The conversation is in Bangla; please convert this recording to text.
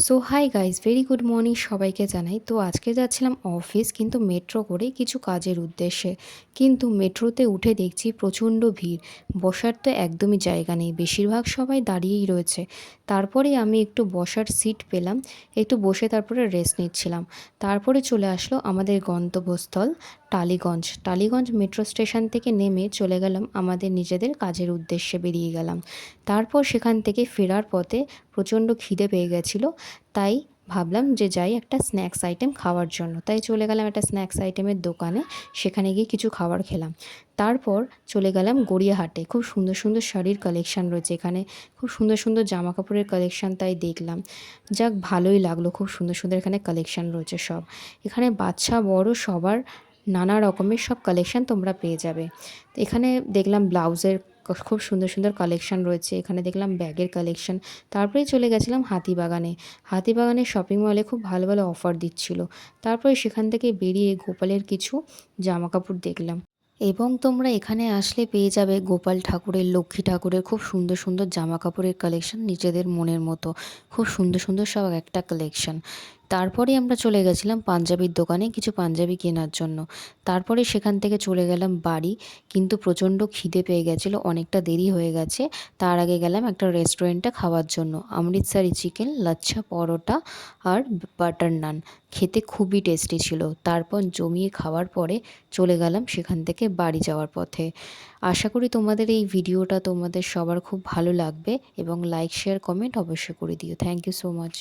So hi guys, very good morning সবাইকে জানাই। তো আজকে যাচ্ছিলাম অফিস, কিন্তু মেট্রো করে কিছু কাজের উদ্দেশ্যে। কিন্তু মেট্রোতে উঠে দেখছি প্রচণ্ড ভিড়, বসার তো একদমই জায়গা নেই, বেশিরভাগ সবাই দাঁড়িয়েই রয়েছে। তারপরে আমি একটু বসার সিট পেলাম, একটু বসে তারপরে রেস্ট নিচ্ছিলাম। তারপরে চলে আসলো আমাদের গন্তব্যস্থল টালিগঞ্জ। টালিগঞ্জ মেট্রো স্টেশন থেকে নেমে চলে গেলাম আমাদের নিজেদের কাজের উদ্দেশ্যে, বেরিয়ে গেলাম। তারপর সেখান থেকে ফেরার পথে প্রচণ্ড খিদে পেয়ে গেছিলো, তাই ভাবলাম যে যাই একটা স্ন্যাক্স আইটেম খাওয়ার জন্য। তাই চলে গেলাম একটা স্ন্যাক্স আইটেমের দোকানে, সেখানে গিয়ে কিছু খাবার খেলাম। তারপর চলে গেলাম গড়িয়াহাটে। খুব সুন্দর সুন্দর শাড়ির কালেকশান রয়েছে এখানে, খুব সুন্দর সুন্দর জামা কাপড়ের কালেকশান, তাই দেখলাম। যাক, ভালোই লাগলো, খুব সুন্দর সুন্দর এখানে কালেকশান রয়েছে সব। এখানে বাচ্চা বড় সবার নানা রকমের সব কালেকশান তোমরা পেয়ে যাবে। তো এখানে দেখলাম ব্লাউজের খুব সুন্দর সুন্দর কালেকশান রয়েছে, এখানে দেখলাম ব্যাগের কালেকশান। তারপরে চলে গেছিলাম হাতিবাগানে। হাতিবাগানের শপিং মলে খুব ভালো ভালো অফার দিচ্ছিল। তারপরে সেখান থেকে বেরিয়ে গোপালের কিছু জামাকাপড় দেখলাম। এবং তোমরা এখানে আসলে পেয়ে যাবে গোপাল ঠাকুরের, লক্ষ্মী ঠাকুরের খুব সুন্দর সুন্দর জামা কাপড়ের কালেকশন, নিজেদের মনের মতো খুব সুন্দর সুন্দর সব একটা কালেকশন। তারপরে আমরা চলে গেছিলাম পাঞ্জাবির দোকানে কিছু পাঞ্জাবি কেনার জন্য। তারপরে সেখান থেকে চলে গেলাম বাড়ি, কিন্তু প্রচণ্ড খিদে পেয়ে গেছিলো, অনেকটা দেরি হয়ে গেছে। তার আগে গেলাম একটা রেস্টুরেন্টে খাওয়ার জন্য, অমৃতসরি চিকেন, লাচ্ছা পরোটা আর বাটার নান। খেতে খুবই টেস্টি ছিল। তারপর জমিয়ে খাওয়ার পরে চলে গেলাম সেখান থেকে বাড়ি যাওয়ার পথে। আশা করি তোমাদের এই ভিডিওটা তোমাদের সবার খুব ভালো লাগবে, এবং লাইক শেয়ার কমেন্ট অবশ্যই করে দিও। Thank you so much.